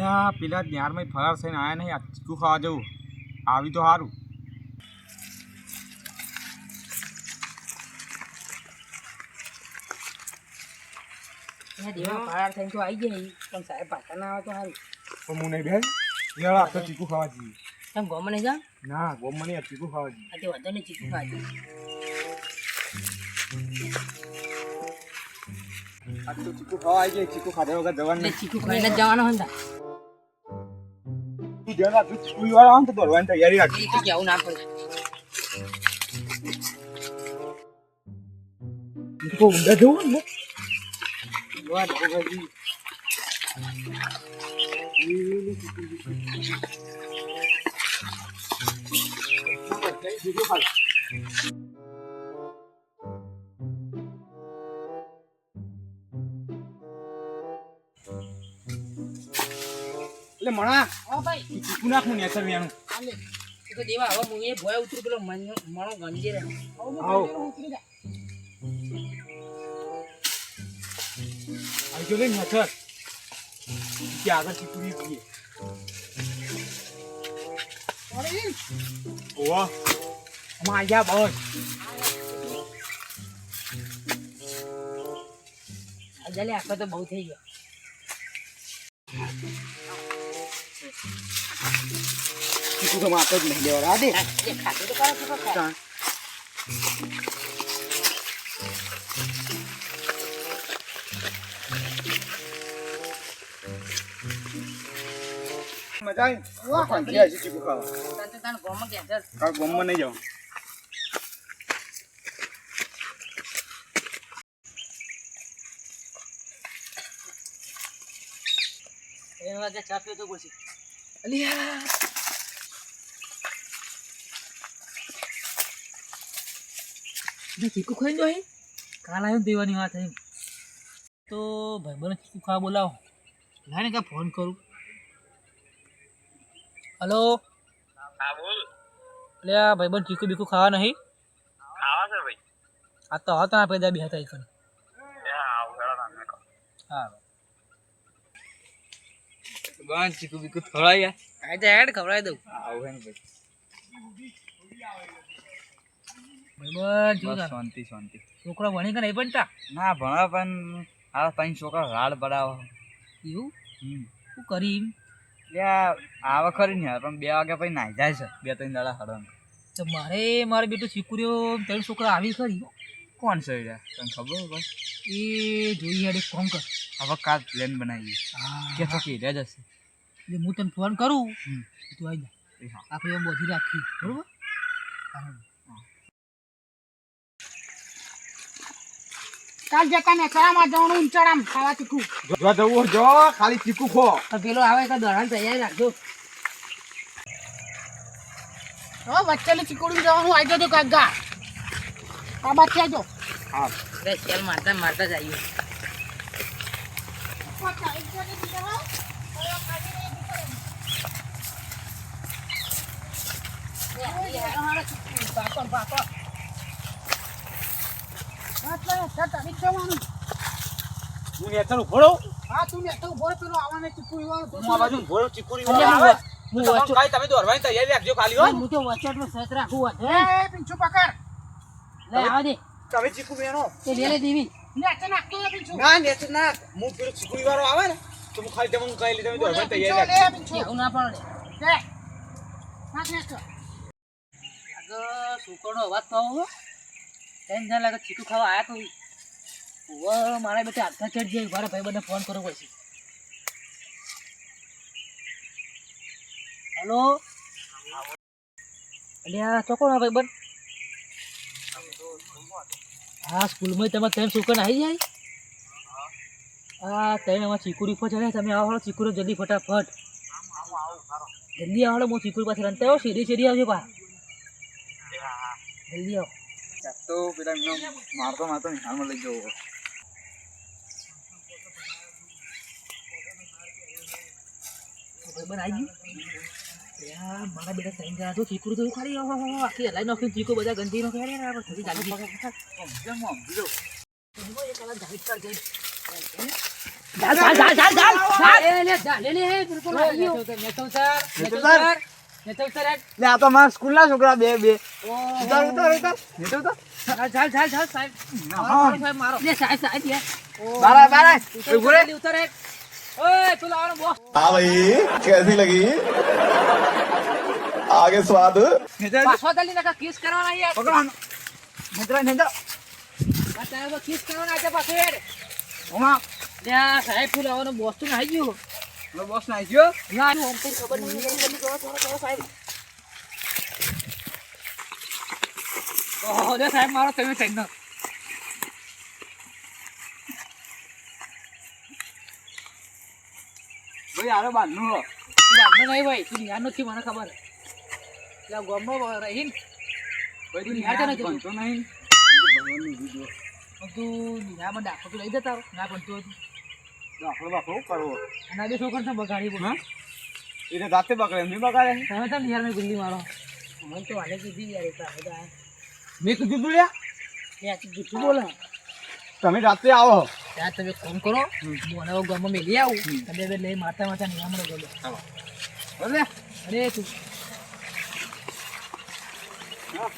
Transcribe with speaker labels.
Speaker 1: અલ્યા પેલા ન્યારમાં ફરાર થઈને આયા નહીં, આ ચીકુ ખાવા જવું આવી તો સારું.
Speaker 2: ફરાર થઈને તો આવી જાય પણ સાહેબ પાછા ના આવે તો સારું.
Speaker 1: પણ હું નહીં બેન યાર આપણે ચીકુ ખાવા જઈએ.
Speaker 2: તમે ગોમાં નહીં જાઓ?
Speaker 1: ના ગોમમાં નહીં, ચીકુ ખાવા જઈએ.
Speaker 2: આજે વધુ નહીં ચીકુ ખાવા
Speaker 1: આ તો ચીકુ ખાવા આવી જાય, ચીકુ ખાધા વગર જવાનું
Speaker 2: એટલે ચીકુ ખાઈને જ જવાનો હોય ને
Speaker 1: તું ધ્યાન રાખજો. ચીકુ વાળા આવે ને તો દોડવાની તૈયારી રાખજો.
Speaker 2: એ તો કેવું ના પડે.
Speaker 1: ચીકુ ઊંડા જવું ને એટલે મણા
Speaker 2: હા ભાઈ
Speaker 1: ચીકુ નાખ હું નેચર વેણું.
Speaker 2: આલે એ તો દેવા હવે હું એ ભોય ઉતરું પેલો મણો ગંજી રહે.
Speaker 1: આવો આવજો લે નેચર કે આગળ ચીકુડી પીએ. ઓવા માયા બસ
Speaker 2: આજે આખો તો બહુ થઈ ગયો.
Speaker 1: ચીકુ તો માતો જ નહીં લેવા દે.
Speaker 2: ખાતું તો કરો છો ખાતું.
Speaker 1: મજા આવી ને ચીકુ ખાવા.
Speaker 2: તને ગોમાં ગયા
Speaker 1: કાલ ગોમમાં નહીં જાઉં.
Speaker 2: એ વાગે ચા પીતો પછી અલિયા ચીકુ ખાઈ દો હે. કાલ આવ્યો દેવાની વાત થઈ તો ભાઈ ચીકુ ખાવા બોલાવો. લાને કા ફોન કરું. હલો
Speaker 3: હા બોલ.
Speaker 2: એટલે આ ભાઈબંધ ચીકુ બીકુ ખાવા નહીં?
Speaker 3: ખાવા છે ભાઈ.
Speaker 2: આ તો હતા પેદા બી હતા એકન. હા
Speaker 1: બાન ચીકુ બીકુ ખવડાવી યાર.
Speaker 2: આ તો હેડ ખવડાવી દઉં.
Speaker 1: આવું હે ને ભાઈ.
Speaker 2: ભાઈબંધ જો
Speaker 1: શાંતિ શાંતિ.
Speaker 2: છોકરા ભણી કે નહીં ભણતા?
Speaker 1: ના ભણા પણ આ ત્રણ છોકરા રાડ બડાવો.
Speaker 2: એવું શું કરી?
Speaker 1: આવે ખરી ને યાર, પણ 2 વાગ્યા પછી નાઈ જાય છે 2-3 દાડા હડન.
Speaker 2: તો મારે બેટું શીખુર્યો 3 છોકરા આવી ખરી.
Speaker 1: કોણ છે યાર તને ખબર બસ?
Speaker 2: એ જોઈ યાર એક કામ કર.
Speaker 1: હવે કાલ પ્લાન બનાવીએ કે થકી રહે જશે.
Speaker 2: એટલે હું તને ફોન કરું તું આવી જા.
Speaker 1: હા
Speaker 2: આપણે એમ બધી રાખી બરોબર. કાલ જતા ને ચડામાં જવાનું ઊંચાડામાં ખાવા ચીકુ.
Speaker 1: જો જવું જો ખાલી ચીકુ ખો.
Speaker 2: પેલો આવે તો દોડાને તૈયારી રાખજો. હવે વચ્ચેલી ચીકુડી જવાનું આવી જજો કાકા. આ બાદ આવજો.
Speaker 1: હા
Speaker 2: અરે ચાલ મારતા મારતા જ આવ્યું.
Speaker 1: હું નેતર ઉભો.
Speaker 2: હા તું ને તો બોલ પેલો આવવાને ચીકુ ઈવાનો.
Speaker 1: હું આ બાજુ ઉભો ચીકુડી આવે.
Speaker 2: હું
Speaker 1: ખાલી તમે દોરવાની તૈયારી રાખજો ખાલી હો.
Speaker 2: હું તો વચોટમાં સત રાખું. એ પિંચુ પકડ. લે આવ દે.
Speaker 1: તમે ચીકુ બેનો
Speaker 2: તે લે લે દેવી. નેચે નાખતો લે પિંચુ.
Speaker 1: ના નેતર ના હું પેલો ચીકુડી વાળો આવે ને તો હું ખાલી તમને કહી લે તમે દોરવાની તૈયારી રાખજો.
Speaker 2: લે પિંચુ. એવું ના પડે. લે. નાખ નાખ. આગળ સુકોનો અવાજ તો આવો. ટેન્શન લાગે ચીકુ ખાવા આયા તો ઓ મારા બેટા હાથા ચડ જાય. મારા ભાઈબંધને ફોન કરવો પડશે. હેલો અલ્યા ચોકોનો ભાઈબંધ? હા સ્કૂલમાં તમે 3 છોકરા આવી જાય. હા 3 અમારા ચીકુડી પર ચડે. તમે આવો ચીકુડી જલ્દી ફટાફટ જલ્દી આવો. હું ચીકુડી પાસે રમતા આવો. સીધી આવજો પા. જલ્દી આવો.
Speaker 1: તો પેલા મારતો નિહાળમાં લઈ જવો.
Speaker 2: ભાઈબંધ આવી ગયું. મારા બેટા સાઈન ગયા તો ચીકુ તો ખાલી આખી હલાઈ નાખ્યું. ચીકુ બધા ગંદી નો ખેડે ને થતી ચાલી
Speaker 1: લે આ તો મારા સ્કૂલના છોકરા બે ઉતાર. બારા ઉભો રે.
Speaker 4: हाँ भाई कैसी लगी आगे स्वाद
Speaker 2: કિસ કરવાના યાર
Speaker 1: પકડો આનો. નેતરા નેતરા.
Speaker 2: કિસ કરવાના આજે પાછું
Speaker 1: ઓમાં
Speaker 2: ત્યાં સાહેબ ફૂલ આવવાનો બોસ તો આવી ગયો
Speaker 1: લો બોસ ના આઈ ગયો.
Speaker 2: ના ખબર નહીં સાહેબ ઓહો દે સાહેબ મારો તમે ટેન્શન
Speaker 1: ભાઈ આરો બાંધનું હો.
Speaker 2: યાદ નહીં ભાઈ તું યાદ નથી મને ખબર ત્યાં ગોમમાં રહીને
Speaker 1: ભાઈ તું
Speaker 2: નિહાળ તો નથી.
Speaker 1: ભણતો નહીં.
Speaker 2: તું નિહાળમાં દાખલો લઈ જતા રહો ના ભણતો હતું
Speaker 1: દાખલો બાખલો કરવો.
Speaker 2: અને આજે છોકરા છે બગાડી બોલ
Speaker 1: હા એટલે જાતે બગડે એમ નહીં બગાડે.
Speaker 2: તમે તો નિહાળમાં ગુલ્લી મારો મને તો વાલે કીધી યાર એટલા બધા
Speaker 1: મેં કીધું તું લ્યા
Speaker 2: એ આખી જૂઠું બોલે
Speaker 1: તમે રાતે આવો.
Speaker 2: ત્યાં તમે ફોન કરો હું હવે ગામમાં મેલી આવું તમે બે લઈ માતા નિહામણો બોલો
Speaker 1: બોલે
Speaker 2: અરે તું
Speaker 1: હા